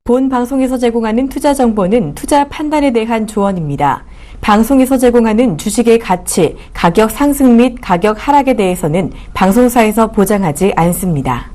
본 방송에서 제공하는 투자 정보는 투자 판단에 대한 조언입니다. 방송에서 제공하는 주식의 가치, 가격 상승 및 가격 하락에 대해서는 방송사에서 보장하지 않습니다.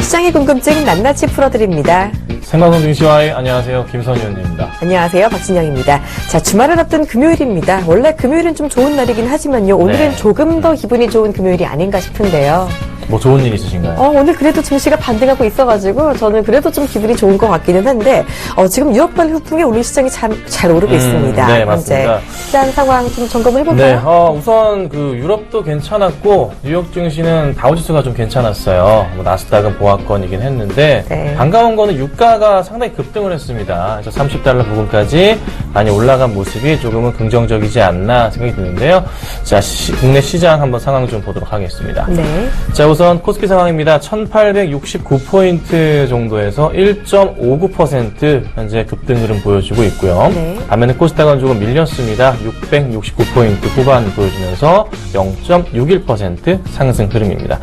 시장의 궁금증 낱낱이 풀어드립니다. 생방송 증시와의 안녕하세요. 김선희 의원입니다. 안녕하세요. 박진영입니다. 자, 주말을 앞둔 금요일입니다. 원래 금요일은 좀 좋은 날이긴 하지만요. 오늘은 조금 더 기분이 좋은 금요일이 아닌가 싶은데요. 뭐 좋은 일 있으신가요? 오늘 그래도 증시가 반등하고 있어가지고 저는 그래도 좀 기분이 좋은 것 같기는 한데 지금 유럽발 후풍에 오늘 시장이 참 잘 오르고 있습니다. 네, 맞습니다. 시장 상황 좀 점검을 해볼까요? 네, 우선 그 유럽도 괜찮았고 뉴욕 증시는 다우지수가 좀 괜찮았어요. 뭐 나스닥은 보합권이긴 했는데 네. 반가운 거는 유가가 상당히 급등을 했습니다. 그래서 30달러 부근까지 많이 올라간 모습이 조금은 긍정적이지 않나 생각이 드는데요. 자, 국내 시장 한번 상황 좀 보도록 하겠습니다. 네. 자, 우선 코스피 상황입니다. 1869포인트 정도에서 1.59% 현재 급등 흐름 보여주고 있고요. 네. 반면에 코스닥은 조금 밀렸습니다. 669포인트 후반 보여주면서 0.61% 상승 흐름입니다.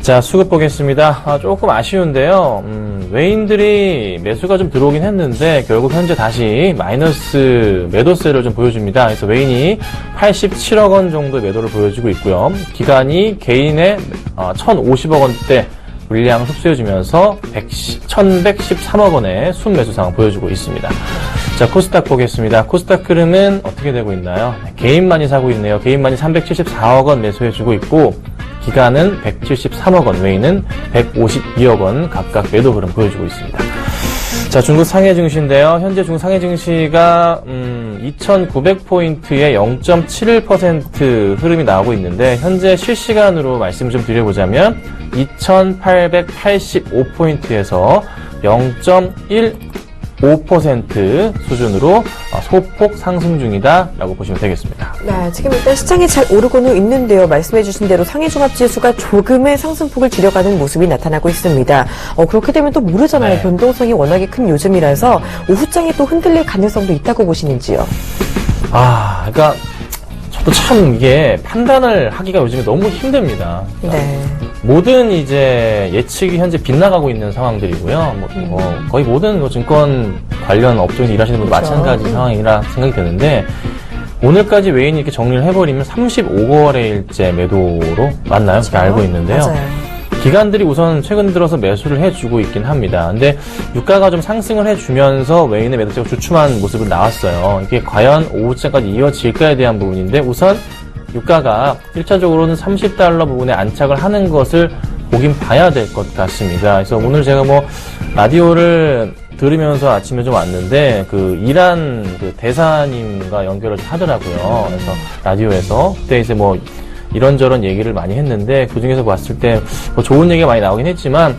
자, 수급 보겠습니다. 조금 아쉬운데요. 외인들이 매수가 좀 들어오긴 했는데 결국 현재 다시 마이너스 매도세를 좀 보여줍니다. 그래서 외인이 87억 원 정도의 매도를 보여주고 있고요. 기관이 개인의 1,050억 원대 물량을 흡수해주면서 1,113억 원의 순매수 상황 보여주고 있습니다. 자, 코스닥 보겠습니다. 코스닥 흐름은 어떻게 되고 있나요? 개인만이 사고 있네요. 개인만이 374억 원 매수해주고 있고 기관은 173억 원, 외인은 152억 원 각각 매도 흐름 보여주고 있습니다. 자, 중국 상해 증시인데요. 현재 중국 상해 증시가 2,900포인트의 0.71% 흐름이 나오고 있는데 현재 실시간으로 말씀을 좀 드려보자면 2,885포인트에서 0.15% 수준으로 소폭 상승 중이다라고 보시면 되겠습니다. 네, 지금 일단 시장이 잘 오르고는 있는데요. 말씀해주신 대로 상해종합지수가 조금의 상승폭을 줄여가는 모습이 나타나고 있습니다. 그렇게 되면 또 모르잖아요. 네. 변동성이 워낙에 큰 요즘이라서 오후장이 또 흔들릴 가능성도 있다고 보시는지요? 그러니까 저도 참 이게 판단을 하기가 요즘에 너무 힘듭니다. 네. 모든 이제 예측이 현재 빗나가고 있는 상황들이고요. 거의 모든 증권 관련 업종에서 일하시는 분들 그렇죠. 마찬가지 상황이라 생각이 드는데 오늘까지 외인이 이렇게 정리를 해버리면 35거래일째 매도로 맞나요? 그렇게 알고 있는데요. 맞아요. 기관들이 우선 최근 들어서 매수를 해주고 있긴 합니다. 근데 유가가 좀 상승을 해주면서 외인의 매도세가 주춤한 모습은 나왔어요. 이게 과연 오후장까지 이어질까에 대한 부분인데 우선 유가가 1차적으로는 30달러 부분에 안착을 하는 것을 보긴 봐야 될 것 같습니다. 그래서 오늘 제가 라디오를 들으면서 아침에 좀 왔는데 이란 대사님과 연결을 좀 하더라고요. 그래서 라디오에서 그때 이제 이런저런 얘기를 많이 했는데 그중에서 봤을 때 좋은 얘기가 많이 나오긴 했지만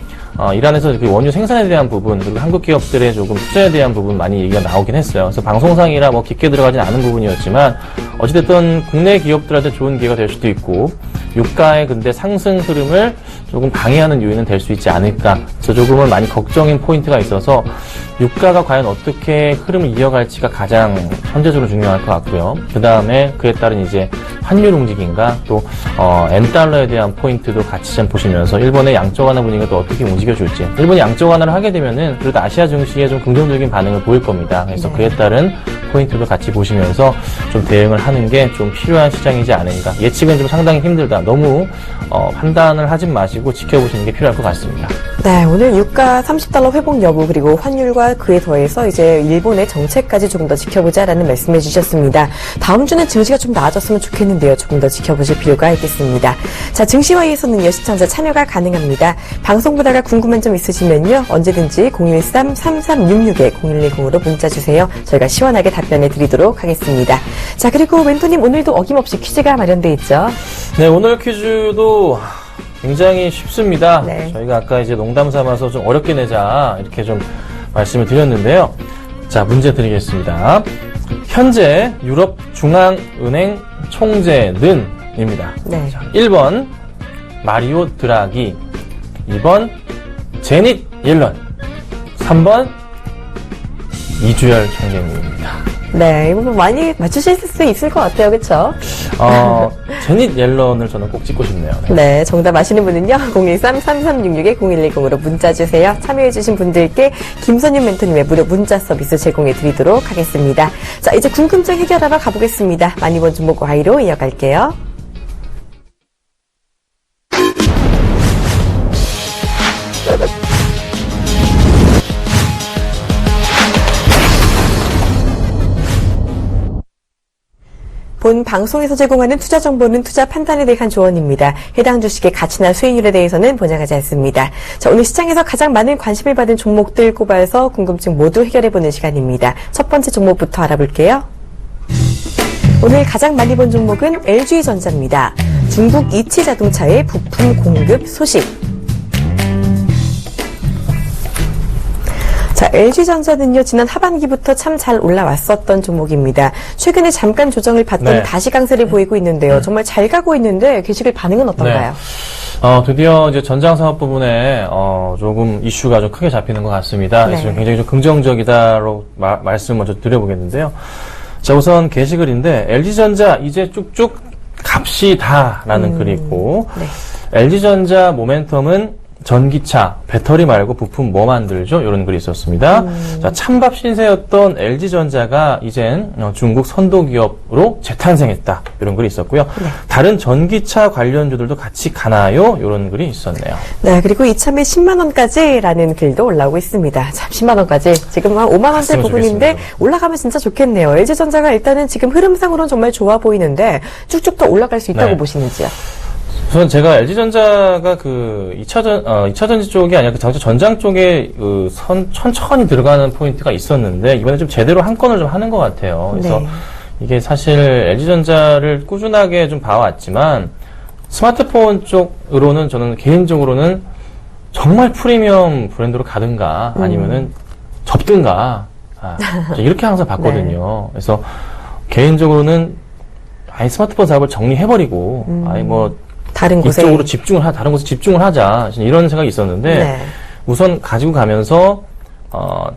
이란에서 원유 생산에 대한 부분 그리고 한국 기업들의 조금 투자에 대한 부분 많이 얘기가 나오긴 했어요. 그래서 방송상이라 깊게 들어가진 않은 부분이었지만 어찌됐든 국내 기업들한테 좋은 기회가 될 수도 있고 유가의 근데 상승 흐름을 조금 방해하는 요인은 될 수 있지 않을까. 그래서 조금은 많이 걱정인 포인트가 있어서 유가가 과연 어떻게 흐름을 이어갈지가 가장 현재적으로 중요할 것 같고요. 그 다음에 그에 따른 이제 환율 움직임과 또 엔달러에 대한 포인트도 같이 좀 보시면서 일본의 양적 완화 분위기가 또 어떻게 움직여줄지. 일본이 양적 완화를 하게 되면은 그래도 아시아 증시에 좀 긍정적인 반응을 보일 겁니다. 그래서 그에 따른 포인트도 같이 보시면서 좀 대응을 하는 게 좀 필요한 시장이지 않은가. 예측은 좀 상당히 힘들다. 너무 판단을 하지 마시고 지켜보시는 게 필요할 것 같습니다. 네, 오늘 유가 30달러 회복 여부 그리고 환율과 그에 더해서 이제 일본의 정책까지 조금 더 지켜보자라는 말씀해 주셨습니다. 다음 주는 증시가 좀 나아졌으면 좋겠는데요. 조금 더 지켜보실 필요가 있겠습니다. 자, 증시와이에서는요, 시청자 참여가 가능합니다. 방송 보다가 궁금한 점 있으시면요, 언제든지 013-3366-0110으로 문자 주세요. 저희가 시원하게 답변해 드리도록 하겠습니다. 자, 그리고 멘토님 오늘도 어김없이 퀴즈가 마련돼 있죠? 네, 오늘 퀴즈도 굉장히 쉽습니다. 네. 저희가 아까 이제 농담 삼아서 좀 어렵게 내자 이렇게 좀 말씀을 드렸는데요. 자, 문제 드리겠습니다. 현재 유럽 중앙은행 총재는 입니다. 네. 자, 1번 마리오 드라기, 2번 제닛 옐런, 3번 이주열 총재님입니다. 네, 이거 많이 맞추실 수 있을 것 같아요. 그렇죠? 제닛 옐런을 저는 꼭 찍고 싶네요. 네, 정답 아시는 분은요. 013-3366-0110으로 문자 주세요. 참여해주신 분들께 김선윤 멘토님의 무료 문자 서비스 제공해 드리도록 하겠습니다. 자, 이제 궁금증 해결하러 가보겠습니다. 많이 본 종목 Y로 이어갈게요. 본 방송에서 제공하는 투자 정보는 투자 판단에 대한 조언입니다. 해당 주식의 가치나 수익률에 대해서는 보장하지 않습니다. 자, 오늘 시장에서 가장 많은 관심을 받은 종목들 꼽아서 궁금증 모두 해결해보는 시간입니다. 첫 번째 종목부터 알아볼게요. 오늘 가장 많이 본 종목은 LG전자입니다. 중국 이치 자동차의 부품 공급 소식. 자, LG전자는요, 지난 하반기부터 참 잘 올라왔었던 종목입니다. 최근에 잠깐 조정을 받던 네. 다시 강세를 보이고 있는데요. 정말 잘 가고 있는데, 게시글 반응은 어떤가요? 드디어 이제 전장 사업 부분에 조금 이슈가 좀 크게 잡히는 것 같습니다. 네. 그래서 굉장히 좀 긍정적이다로 말씀을 먼저 드려보겠는데요. 자, 우선 게시글인데 LG전자 이제 쭉쭉 갑시다라는 글이 있고 네. LG전자 모멘텀은 전기차, 배터리 말고 부품 뭐 만들죠? 이런 글이 있었습니다. 자, 찬밥 신세였던 LG전자가 이젠 중국 선도 기업으로 재탄생했다. 이런 글이 있었고요. 네. 다른 전기차 관련주들도 같이 가나요? 이런 글이 있었네요. 네, 그리고 이참에 10만원까지라는 글도 올라오고 있습니다. 참, 10만원까지. 지금 한 5만원대 갔으면 부분인데, 좋겠습니다. 올라가면 진짜 좋겠네요. LG전자가 일단은 지금 흐름상으로는 정말 좋아 보이는데, 쭉쭉 더 올라갈 수 있다고 네. 보시는지요? 우선 제가 LG전자가 그 2차전지 쪽이 아니라 그 자동차 전장 쪽에 천천히 들어가는 포인트가 있었는데 이번에 좀 제대로 한 건을 좀 하는 것 같아요. 그래서 네. 이게 사실 LG전자를 꾸준하게 좀 봐왔지만 스마트폰 쪽으로는 저는 개인적으로는 정말 프리미엄 브랜드로 가든가 아니면은 접든가 이렇게 항상 봤거든요. 그래서 개인적으로는 아예 스마트폰 사업을 정리해버리고 아예 뭐 다른 곳에. 이쪽으로 다른 곳에 집중을 하자. 이런 생각이 있었는데, 네. 우선 가지고 가면서,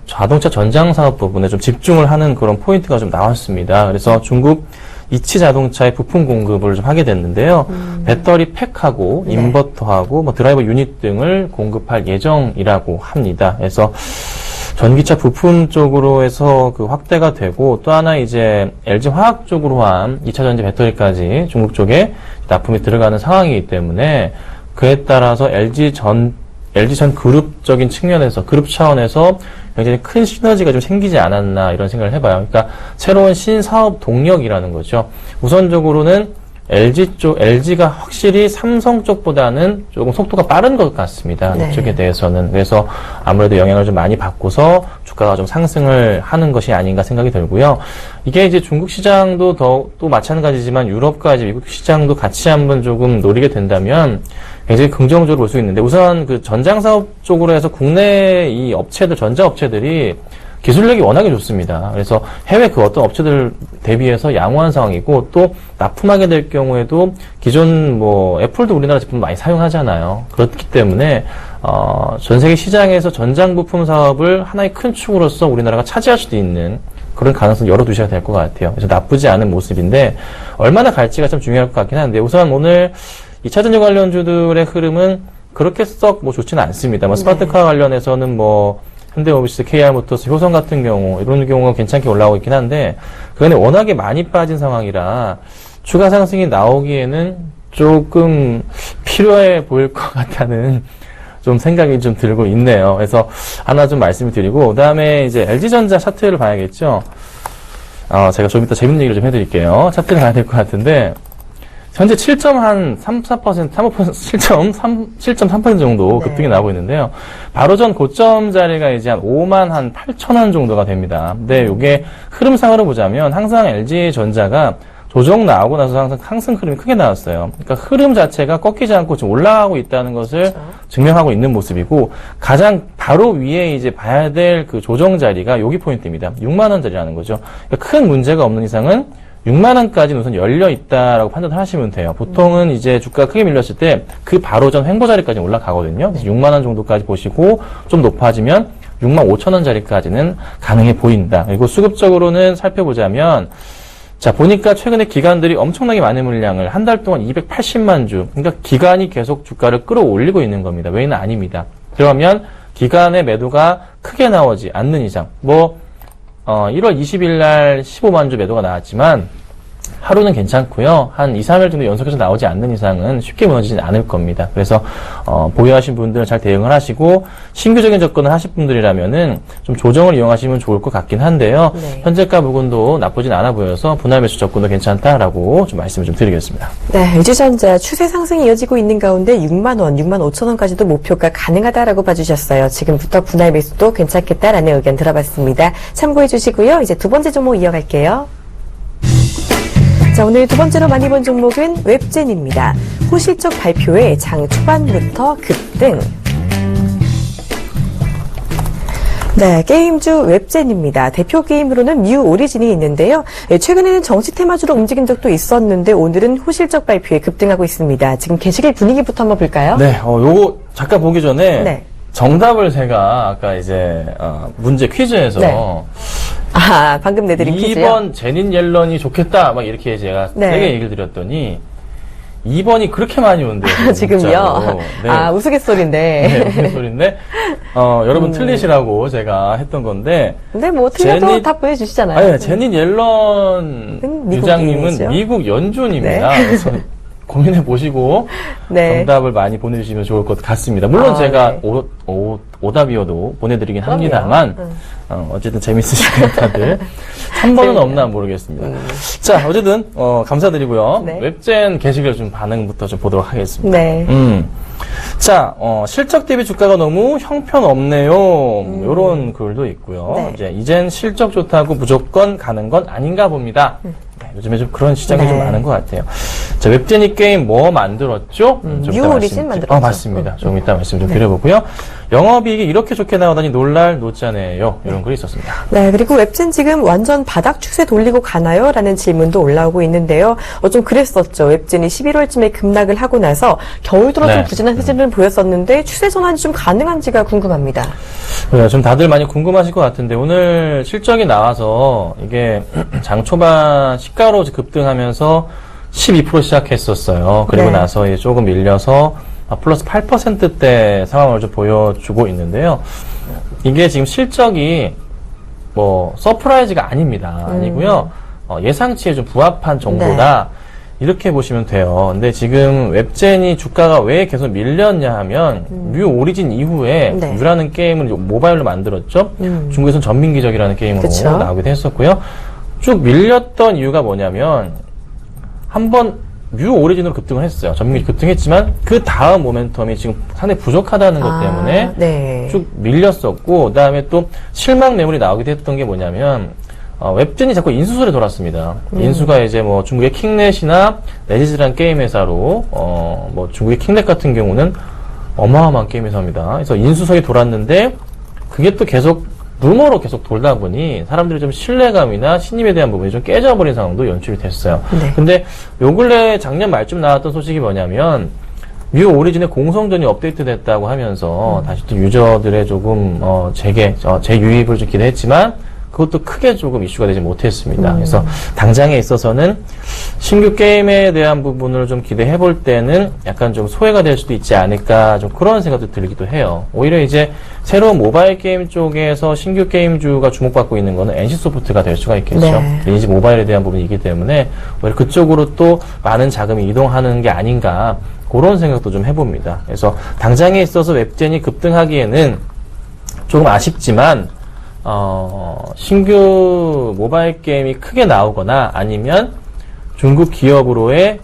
자동차 전장 사업 부분에 좀 집중을 하는 그런 포인트가 좀 나왔습니다. 그래서 중국 이치 자동차의 부품 공급을 좀 하게 됐는데요. 배터리 팩하고, 네. 인버터하고, 뭐 드라이버 유닛 등을 공급할 예정이라고 합니다. 그래서, 전기차 부품 쪽으로 해서 그 확대가 되고 또 하나 이제 LG 화학 쪽으로 한 2차 전지 배터리까지 중국 쪽에 납품이 들어가는 상황이기 때문에 그에 따라서 LG전 그룹적인 측면에서 그룹 차원에서 굉장히 큰 시너지가 좀 생기지 않았나 이런 생각을 해봐요. 그러니까 새로운 신사업 동력이라는 거죠. 우선적으로는 LG가 확실히 삼성 쪽보다는 조금 속도가 빠른 것 같습니다. 네. 이쪽에 대해서는. 그래서 아무래도 영향을 좀 많이 받고서 주가가 좀 상승을 하는 것이 아닌가 생각이 들고요. 이게 이제 중국 시장도 또 마찬가지지만 유럽과 이제 미국 시장도 같이 한번 조금 노리게 된다면 굉장히 긍정적으로 볼 수 있는데 우선 그 전장 사업 쪽으로 해서 국내 이 업체들, 전자업체들이 기술력이 워낙에 좋습니다. 그래서 해외 그 어떤 업체들 대비해서 양호한 상황이고 또 납품하게 될 경우에도 기존 뭐 애플도 우리나라 제품 많이 사용하잖아요. 그렇기 때문에 전 세계 시장에서 전장 부품 사업을 하나의 큰 축으로서 우리나라가 차지할 수도 있는 그런 가능성 열어두셔야 될 것 같아요. 그래서 나쁘지 않은 모습인데 얼마나 갈지가 참 중요할 것 같긴 한데 우선 오늘 2차전지 관련주들의 흐름은 그렇게 썩 뭐 좋지는 않습니다. 뭐 스마트카 관련해서는 뭐 현대모비스, KR모터스, 효성 같은 경우 이런 경우가 괜찮게 올라오고 있긴 한데 그간에 워낙에 많이 빠진 상황이라 추가 상승이 나오기에는 조금 필요해 보일 것 같다는 좀 생각이 좀 들고 있네요. 그래서 하나 좀 말씀을 드리고 그다음에 이제 LG전자 차트를 봐야겠죠. 제가 좀 이따 재밌는 얘기를 좀 해드릴게요. 차트를 봐야 될 것 같은데 현재 7.34%, 7.3% 정도 급등이 네. 나오고 있는데요. 바로 전 고점 자리가 이제 한 5만 한 8천 원 정도가 됩니다. 근데 이게 흐름상으로 보자면 항상 LG전자가 조정 나오고 나서 항상 상승 흐름이 크게 나왔어요. 그러니까 흐름 자체가 꺾이지 않고 지금 올라가고 있다는 것을 그렇죠. 증명하고 있는 모습이고 가장 바로 위에 이제 봐야 될 그 조정 자리가 여기 포인트입니다. 6만 원 자리라는 거죠. 그러니까 큰 문제가 없는 이상은 6만 원까지는 우선 열려 있다라고 판단을 하시면 돼요. 보통은 이제 주가가 크게 밀렸을 때 그 바로 전 횡보 자리까지 올라가거든요. 그래서 6만 원 정도까지 보시고 좀 높아지면 65,000원짜리까지는 가능해 보인다. 그리고 수급적으로는 살펴보자면 자, 보니까 최근에 기관들이 엄청나게 많은 물량을 한 달 동안 280만 주. 그러니까 기관이 계속 주가를 끌어올리고 있는 겁니다. 외인은 아닙니다. 그러면 기관의 매도가 크게 나오지 않는 이상, 1월 20일 날 15만 주 매도가 나왔지만 하루는 괜찮고요. 한 2, 3일 정도 연속해서 나오지 않는 이상은 쉽게 무너지진 않을 겁니다. 그래서 보유하신 분들은 잘 대응을 하시고 신규적인 접근을 하실 분들이라면은 좀 조정을 이용하시면 좋을 것 같긴 한데요. 네. 현재가 부분도 나쁘진 않아 보여서 분할 매수 접근도 괜찮다라고 좀 말씀을 좀 드리겠습니다. 네, LG전자 추세 상승이 이어지고 있는 가운데 6만 원, 6만 5천 원까지도 목표가 가능하다라고 봐주셨어요. 지금부터 분할 매수도 괜찮겠다라는 의견 들어봤습니다. 참고해 주시고요. 이제 두 번째 종목 이어갈게요. 자, 오늘 두 번째로 많이 본 종목은 웹젠입니다. 호실적 발표에 장 초반부터 급등. 네, 게임주 웹젠입니다. 대표 게임으로는 뮤 오리진이 있는데요. 최근에는 정치 테마주로 움직인 적도 있었는데 오늘은 호실적 발표에 급등하고 있습니다. 지금 게시길 분위기부터 한번 볼까요? 네, 요거 잠깐 보기 전에 네. 정답을 제가 아까 이제 문제 퀴즈에서 네. 아, 방금 내드린 퀴즈요? 2번 제닛 옐런이 좋겠다 막 이렇게 제가 네. 세게 얘기를 드렸더니 2번이 그렇게 많이 온대요. 지금요? 네. 아, 우스갯소리인데. 네, 무슨 소리인데 여러분 틀리시라고 제가 했던 건데 근데 뭐 틀려도 제닛- 다 보여주시잖아요. 아니, 제닛 옐런 미국 유장님은 게임이죠. 미국 연준입니다. 네. 그래서 고민해 보시고 네. 정답을 많이 보내주시면 좋을 것 같습니다. 물론 아, 제가 네. 오답이어도 보내드리긴 그럼요. 합니다만 어쨌든 재밌으시면 다들 3번은 재밌네요. 없나 모르겠습니다. 자, 어쨌든 감사드리고요. 네. 웹젠 게시글 좀 반응부터 좀 보도록 하겠습니다. 네. 자, 실적 대비 주가가 너무 형편없네요. 요런 글도 있고요. 네. 이젠 실적 좋다고 무조건 가는 건 아닌가 봅니다. 네, 요즘에 좀 그런 시장이 네. 좀 많은 것 같아요. 자, 웹제니 게임 뭐 만들었죠? 좀 뉴 이따 오리진 만들었죠. 맞습니다. 조금 이따 말씀 좀 드려보고요. 영업이익이 이렇게 좋게 나오다니 놀랄 노자네요. 이런 글이 있었습니다. 네, 그리고 웹젠 지금 완전 바닥 추세 돌리고 가나요? 라는 질문도 올라오고 있는데요. 좀 그랬었죠. 웹젠이 11월쯤에 급락을 하고 나서 겨울 들어 좀 네. 부진한 흐름을 보였었는데 추세 전환이 좀 가능한지가 궁금합니다. 네, 좀 다들 많이 궁금하실 것 같은데 오늘 실적이 나와서 이게 장 초반 시가로 급등하면서 12% 시작했었어요. 그리고 네. 나서 이제 조금 밀려서 플러스 8%대 상황을 좀 보여주고 있는데요. 이게 지금 실적이 서프라이즈가 아닙니다. 아니고요. 예상치에 좀 부합한 정도다. 이렇게 보시면 돼요. 근데 지금 웹젠이 주가가 왜 계속 밀렸냐 하면 뮤 오리진 이후에 네. 뮤라는 게임을 모바일로 만들었죠. 중국에서는 전민기적이라는 게임으로 그쵸. 나오기도 했었고요. 쭉 밀렸던 이유가 뭐냐면 한번 뮤 오리진으로 급등을 했어요. 전민기 급등했지만 그 다음 모멘텀이 지금 상당히 부족하다는 것 때문에 네. 쭉 밀렸었고 그다음에 또 실망 매물이 나오기도 했던 게 뭐냐면 웹젠이 자꾸 인수설에 돌았습니다. 인수가 이제 중국의 킹넷이나 네지즈라는 게임 회사로 중국의 킹넷 같은 경우는 어마어마한 게임 회사입니다. 그래서 인수설이 돌았는데 그게 또 계속 루머로 계속 돌다 보니 사람들이 좀 신뢰감이나 신임에 대한 부분이 좀 깨져버린 상황도 연출이 됐어요. 네. 근데 요 근래 작년 말쯤 나왔던 소식이 뭐냐면 뮤 오리진의 공성전이 업데이트 됐다고 하면서 다시 또 유저들의 조금 재유입을 좀 기대했지만 그것도 크게 조금 이슈가 되지 못했습니다. 그래서 당장에 있어서는 신규 게임에 대한 부분을 좀 기대해 볼 때는 약간 좀 소외가 될 수도 있지 않을까 좀 그런 생각도 들기도 해요. 오히려 이제 새로운 모바일 게임 쪽에서 신규 게임주가 주목받고 있는 거는 NC소프트가 될 수가 있겠죠. 네. 리니지 모바일에 대한 부분이기 때문에 오히려 그쪽으로 또 많은 자금이 이동하는 게 아닌가 그런 생각도 좀 해봅니다. 그래서 당장에 있어서 웹젠이 급등하기에는 조금 아쉽지만 신규 모바일 게임이 크게 나오거나 아니면 중국 기업으로의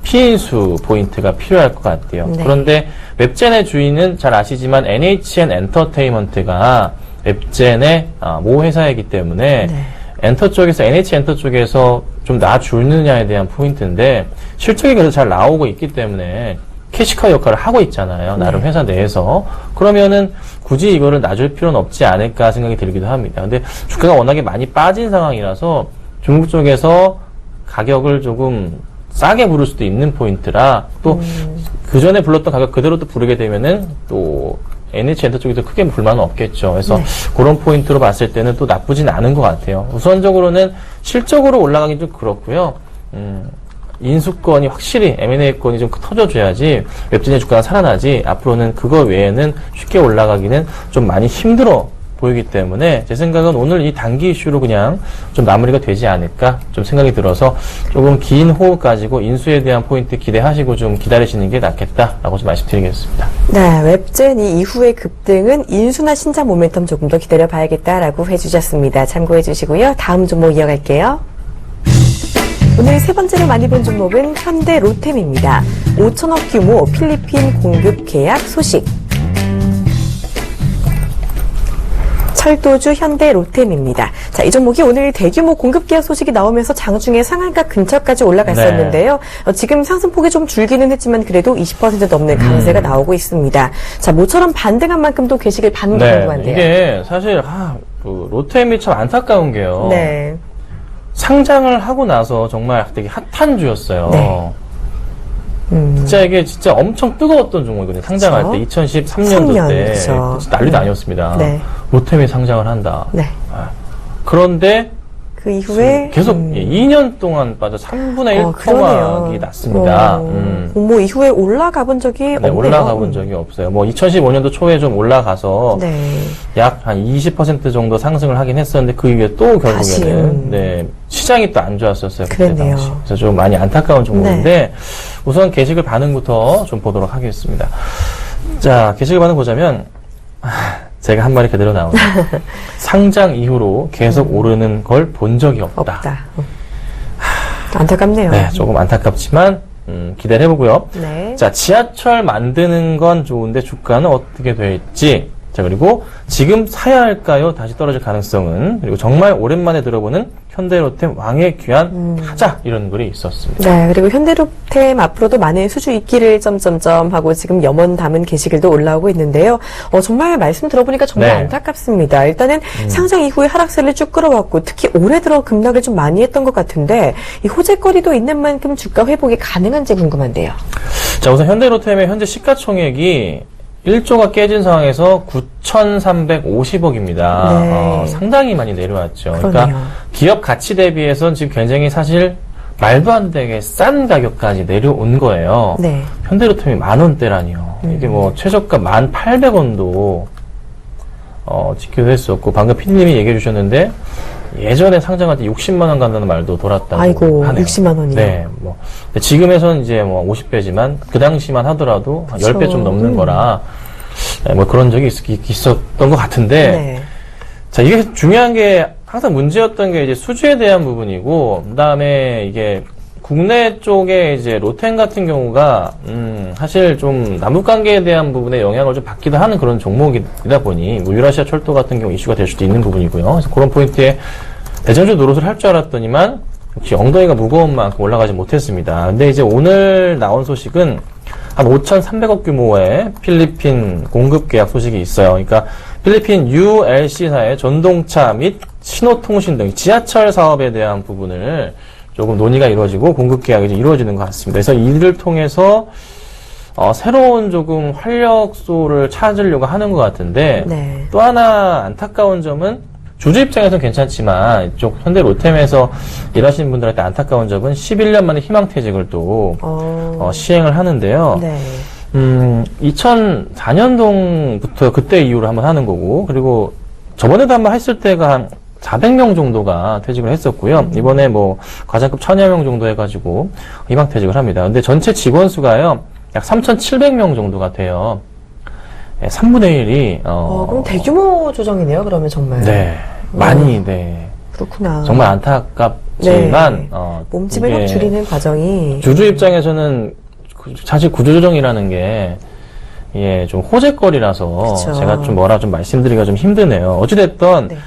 피인수 포인트가 필요할 것 같아요. 네. 그런데 웹젠의 주인은 잘 아시지만 NHN 엔터테인먼트가 웹젠의 모 회사이기 때문에 네. NH 엔터 쪽에서 좀 놔주느냐에 대한 포인트인데 실적이 그래도 잘 나오고 있기 때문에 캐시카우 역할을 하고 있잖아요. 나름 네. 회사 내에서. 그러면은 굳이 이거를 놔줄 필요는 없지 않을까 생각이 들기도 합니다. 근데 주가가 워낙에 많이 빠진 상황이라서 중국 쪽에서 가격을 조금 싸게 부를 수도 있는 포인트라 또 그 전에 불렀던 가격 그대로 또 부르게 되면은 또 NH엔터 쪽에도 크게 불만은 없겠죠. 그래서 네. 그런 포인트로 봤을 때는 또 나쁘진 않은 것 같아요. 우선적으로는 실적으로 올라가긴 좀 그렇고요. 인수권이 확실히 M&A권이 좀 터져줘야지 웹진의 주가가 살아나지, 앞으로는 그거 외에는 쉽게 올라가기는 좀 많이 힘들어 보이기 때문에 제 생각은 오늘 이 단기 이슈로 그냥 좀 마무리가 되지 않을까 좀 생각이 들어서 조금 긴 호흡 가지고 인수에 대한 포인트 기대하시고 좀 기다리시는 게 낫겠다라고 좀 말씀드리겠습니다. 네, 웹젠 이 이후의 급등은 인수나 신작 모멘텀 조금 더 기다려봐야겠다라고 해주셨습니다. 참고해 주시고요. 다음 종목 이어갈게요. 오늘 세 번째로 많이 본 종목은 현대 로템입니다. 5천억 규모 필리핀 공급 계약 소식. 철도주 현대 로템입니다. 자, 이 종목이 오늘 대규모 공급 계약 소식이 나오면서 장중에 상한가 근처까지 올라갔었는데요. 지금 상승폭이 좀 줄기는 했지만 그래도 20% 넘는 강세가 나오고 있습니다. 자, 모처럼 반등한 만큼도 계시길 바라는 게 궁금한데요. 이게 사실 그 로템이 참 안타까운 게요. 네. 상장을 하고 나서 정말 되게 핫한 주였어요. 네. 진짜 이게 진짜 엄청 뜨거웠던 종목이거든요. 상장할 때 2013년도 때 그쵸. 진짜 난리도 아니었습니다. 네. 로템이 상장을 한다. 네. 그런데 그 이후에 계속 2년 동안 빠져 3분의 1 토막이 났습니다. 뭐 이후에 올라가 본 적이 네, 없네요. 올라가 본 적이 없어요. 뭐 2015년도 초에 좀 올라가서 네. 약 한 20% 정도 상승을 하긴 했었는데 그 이후에 또 결국에는 네, 시장이 또 안 좋았었어요. 그때 그랬네요. 당시. 그래서 좀 많이 안타까운 종목인데 우선 게시글 반응부터 좀 보도록 하겠습니다. 자, 게시글 반응 보자면 제가 한 말이 그대로 나옵니다. 상장 이후로 계속 오르는 걸 본 적이 없다. 안타깝네요. 네, 조금 안타깝지만 기대를 해보고요. 네. 자, 지하철 만드는 건 좋은데 주가는 어떻게 될지. 자, 그리고 지금 사야 할까요? 다시 떨어질 가능성은. 그리고 정말 오랜만에 들어보는 현대로템 왕의 귀한 타자 이런 글이 있었습니다. 네, 그리고 현대로템 앞으로도 많은 수주 있기를 점점점 하고 지금 염원 담은 게시글도 올라오고 있는데요. 정말 말씀 들어보니까 정말 네. 안타깝습니다. 일단은 상장 이후에 하락세를 쭉 끌어왔고 특히 올해 들어 급락을 좀 많이 했던 것 같은데 이 호재거리도 있는 만큼 주가 회복이 가능한지 궁금한데요. 자, 우선 현대로템의 현재 시가총액이 1조가 깨진 상황에서 9,350억입니다. 네. 상당히 많이 내려왔죠. 그러네요. 그러니까 기업 가치 대비해서는 지금 굉장히 사실 말도 안 되게 싼 가격까지 내려온 거예요. 네. 현대로템이 10,000원대라니요. 이게 뭐 최저가 1,800원도 지키기도 했었고 방금 PD님이 얘기해 주셨는데 예전에 상장할 때 60만 원 간다는 말도 돌았다고 아이고, 하네요. 60만 원이요. 네, 뭐 근데 지금에선 이제 뭐 50배지만 그 당시만 하더라도 한 그쵸. 10배 좀 넘는 거라 네, 뭐 그런 적이 있었던 것 같은데 네. 자, 이게 중요한 게 항상 문제였던 게 이제 수주에 대한 부분이고 그다음에 이게 국내 쪽에 이제 로템 같은 경우가 사실 좀 남북 관계에 대한 부분에 영향을 좀 받기도 하는 그런 종목이다 보니 뭐 유라시아 철도 같은 경우 이슈가 될 수도 있는 부분이고요. 그래서 그런 포인트에 대전주 노릇을 할 줄 알았더니만 역시 엉덩이가 무거운 만큼 올라가지 못했습니다. 근데 이제 오늘 나온 소식은 한 5,300억 규모의 필리핀 공급 계약 소식이 있어요. 그러니까 필리핀 ULC사의 전동차 및 신호통신 등 지하철 사업에 대한 부분을 조금 논의가 이루어지고 공급 계약이 이제 이루어지는 것 같습니다. 그래서 이를 통해서 새로운 조금 활력소를 찾으려고 하는 것 같은데 네. 또 하나 안타까운 점은 주주 입장에서는 괜찮지만 이쪽 현대 로템에서 일하시는 분들한테 안타까운 점은 11년 만에 희망퇴직을 또 시행을 하는데요. 네. 2004년도부터 그때 이후로 한번 하는 거고 그리고 저번에도 한번 했을 때가 한 400명 정도가 퇴직을 했었고요. 이번에 뭐 과장급 1000여 명 정도 해가지고 희망퇴직을 합니다. 근데 전체 직원 수가요 약 3,700명 정도가 돼요. 네, 3분의 1이 그럼 대규모 조정이네요. 그러면 정말. 네, 많이 네. 그렇구나. 정말 안타깝지만 네. 몸집을 이게 확 줄이는 과정이 주주 입장에서는 사실 구조조정이라는 게 예, 좀 호재거리라서 그쵸. 제가 좀 뭐라 좀 말씀드리기가 좀 힘드네요. 어찌됐든 네.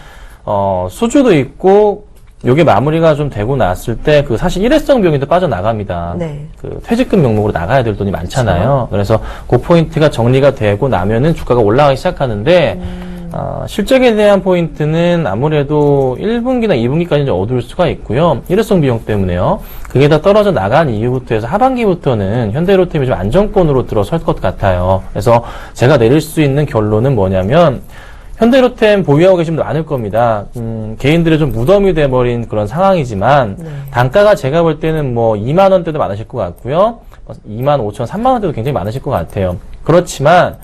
수주도 있고 요게 마무리가 좀 되고 났을 때 그 사실 일회성 비용이 또 빠져나갑니다. 네. 그 퇴직금 명목으로 나가야 될 돈이 많잖아요. 그래서 그 포인트가 정리가 되고 나면은 주가가 올라가기 시작하는데 실적에 대한 포인트는 아무래도 1분기나 2분기까지는 좀 어두울 수가 있고요. 일회성 비용 때문에요. 그게 다 떨어져 나간 이후부터 해서 하반기부터는 현대로템이 좀 안정권으로 들어설 것 같아요. 그래서 제가 내릴 수 있는 결론은 뭐냐면 현대로템 보유하고 계신 분들 많을 겁니다. 개인들의 좀 무덤이 돼버린 그런 상황이지만 단가가 제가 볼 때는 뭐 2만 원대도 많으실 것 같고요. 2만 5천, 3만 원대도 굉장히 많으실 것 같아요. 그렇지만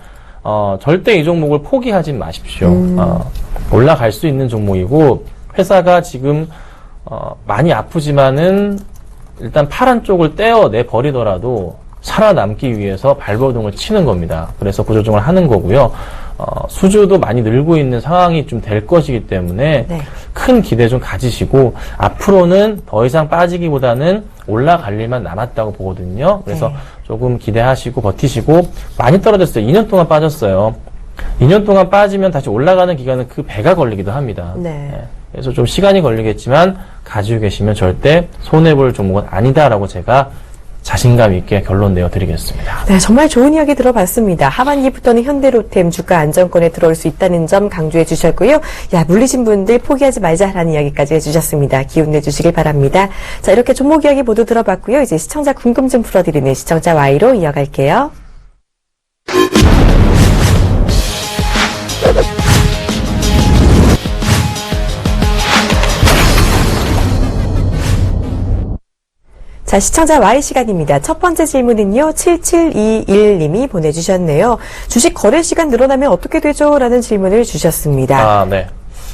절대 이 종목을 포기하지 마십시오. 올라갈 수 있는 종목이고 회사가 지금 많이 아프지만은 일단 파란 쪽을 떼어내 버리더라도 살아남기 위해서 발버둥을 치는 겁니다. 그래서 구조조정을 하는 거고요. 수주도 많이 늘고 있는 상황이 좀 될 것이기 때문에 큰 기대 좀 가지시고 앞으로는 더 이상 빠지기보다는 올라갈 일만 남았다고 보거든요. 그래서 조금 기대하시고 버티시고 많이 떨어졌어요. 2년 동안 빠졌어요. 2년 동안 빠지면 다시 올라가는 기간은 그 배가 걸리기도 합니다. 그래서 좀 시간이 걸리겠지만 가지고 계시면 절대 손해볼 종목은 아니다라고 제가 자신감 있게 결론 내어드리겠습니다. 네, 정말 좋은 이야기 들어봤습니다. 하반기부터는 현대로템 주가 안정권에 들어올 수 있다는 점 강조해 주셨고요. 야, 물리신 분들 포기하지 말자라는 이야기까지 해주셨습니다. 기운 내주시길 바랍니다. 자, 이렇게 종목 이야기 모두 들어봤고요. 이제 시청자 궁금증 풀어드리는 시청자 Y로 이어갈게요. 자, 시청자 Y 시간입니다. 첫 번째 질문은요, 7721님이 보내주셨네요. 주식 거래 시간 늘어나면 어떻게 되죠? 라는 질문을 주셨습니다. 네.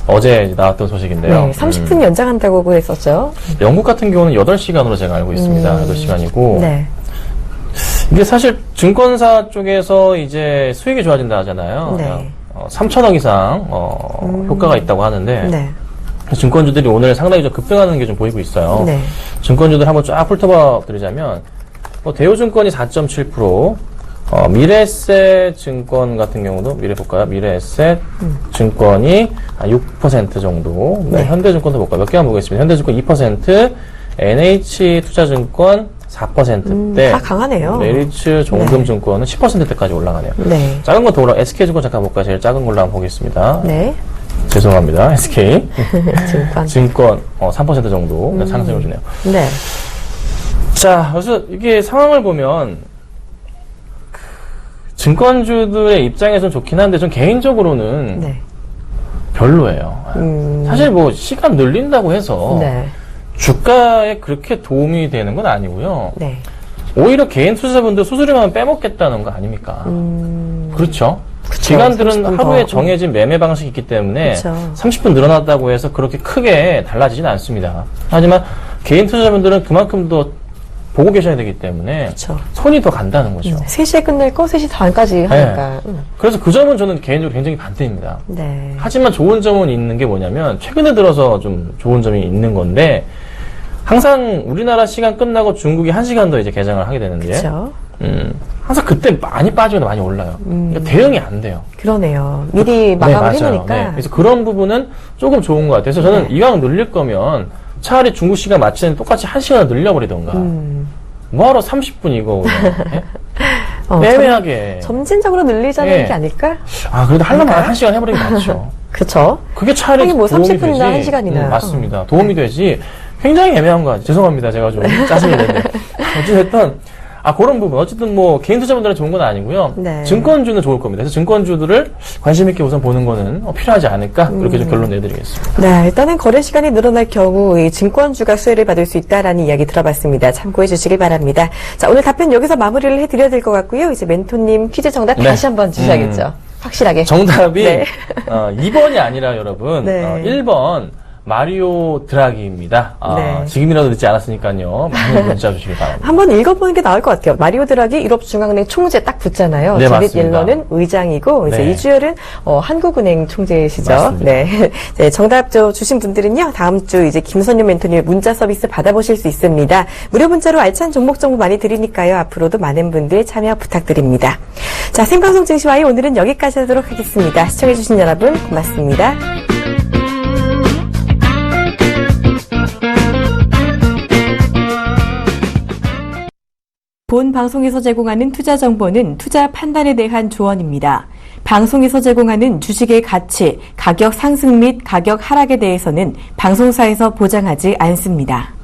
어제 나왔던 소식인데요. 네, 30분 연장한다고 했었죠. 영국 같은 경우는 8시간으로 제가 알고 있습니다. 8시간이고. 네. 이게 사실 증권사 쪽에서 이제 수익이 좋아진다 하잖아요. 네. 3천억 이상, 효과가 있다고 하는데. 네. 증권주들이 오늘 상당히 좀 급등하는 게 좀 보이고 있어요. 네. 증권주들 한번 쫙 훑어봐 드리자면, 대우증권이 4.7%, 미래에셋 증권 같은 경우도, 볼까요? 미래에셋 증권이 6% 정도, 네. 현대증권도 볼까요? 몇 개만 보겠습니다. 현대증권 2%, NH투자증권 4%대, 다 강하네요. 메리츠 종금증권은 10%대까지 올라가네요. 네. 작은 거 더 올라, SK증권 잠깐 볼까요? 제일 작은 걸로 한번 보겠습니다. 네. 죄송합니다. SK. 증권. 3% 정도 상승을 주네요. 네. 자, 그래서 이게 상황을 보면, 증권주들의 입장에서는 좋긴 한데, 전 개인적으로는 네. 별로예요. 사실 뭐, 시간 늘린다고 해서, 네. 주가에 그렇게 도움이 되는 건 아니고요. 네. 오히려 개인 투자자분들 수수료만 빼먹겠다는 거 아닙니까? 그렇죠? 그쵸, 기관들은 30분 하루에 더. 정해진 매매 방식이 있기 때문에 그쵸. 30분 늘어났다고 해서 그렇게 크게 달라지진 않습니다. 하지만 개인 투자자분들은 그만큼 더 보고 계셔야 되기 때문에 그쵸. 손이 더 간다는 거죠. 3시에 끝낼 거 3시 반까지 하니까. 그래서 그 점은 저는 개인적으로 굉장히 반대입니다. 네. 하지만 좋은 점은 있는 게 뭐냐면 최근에 들어서 좀 좋은 점이 있는 건데 항상 우리나라 시간 끝나고 중국이 1시간 더 이제 개장을 하게 되는데 그렇죠. 항상 그때 많이 빠지거나 많이 올라요. 그러니까 대응이 안 돼요. 그러네요. 미리 마감을 해놓으니까. 네. 그래서 그런 부분은 조금 좋은 것 같아요. 그래서 저는 이왕 늘릴 거면 차라리 중국 시간 마치 전에 똑같이 1시간 늘려버리던가. 뭐하러 30분 이거 그냥, 애매하게. 점진적으로 늘리자는 네. 게 아닐까? 그래도 하려면 아닐까요? 1시간 해버리는 게 낫죠. 그쵸. 그게 차라리 하긴 뭐 도움이 30분이나 되지. 1시간이나. 맞습니다. 도움이 되지. 굉장히 애매한 거 같아요. 죄송합니다. 제가 좀 짜증이 내는데. 어쨌든 그런 부분. 어쨌든 뭐 개인 투자분들은 좋은 건 아니고요. 네. 증권주는 좋을 겁니다. 그래서 증권주들을 관심 있게 우선 보는 거는 필요하지 않을까? 그렇게 좀 결론 내드리겠습니다. 네, 일단은 거래 시간이 늘어날 경우 이 증권주가 수혜를 받을 수 있다라는 이야기 들어봤습니다. 참고해 주시길 바랍니다. 자, 오늘 답변 여기서 마무리를 해드려야 될 것 같고요. 이제 멘토님 퀴즈 정답 네. 다시 한번 주셔야겠죠. 확실하게. 정답이 네. 2번이 아니라 여러분 네. 1번 마리오 드라기입니다. 네. 지금이라도 늦지 않았으니까요. 많이 문자 주시기 바랍니다. 한번 읽어보는 게 나을 것 같아요. 마리오 드라기 유럽중앙은행 총재 딱 붙잖아요. 네, 제닛 맞습니다. 옐런은 의장이고 이제 네. 이주열은 한국은행 총재시죠. 맞습니다. 네. 네, 정답 주신 분들은요. 다음 주 이제 김선유 멘토님의 문자 서비스 받아보실 수 있습니다. 무료 문자로 알찬 종목 정보 많이 드리니까요. 앞으로도 많은 분들 참여 부탁드립니다. 자, 생방송 증시와의 오늘은 여기까지 하도록 하겠습니다. 시청해주신 여러분 고맙습니다. 본 방송에서 제공하는 투자 정보는 투자 판단에 대한 조언입니다. 방송에서 제공하는 주식의 가치, 가격 상승 및 가격 하락에 대해서는 방송사에서 보장하지 않습니다.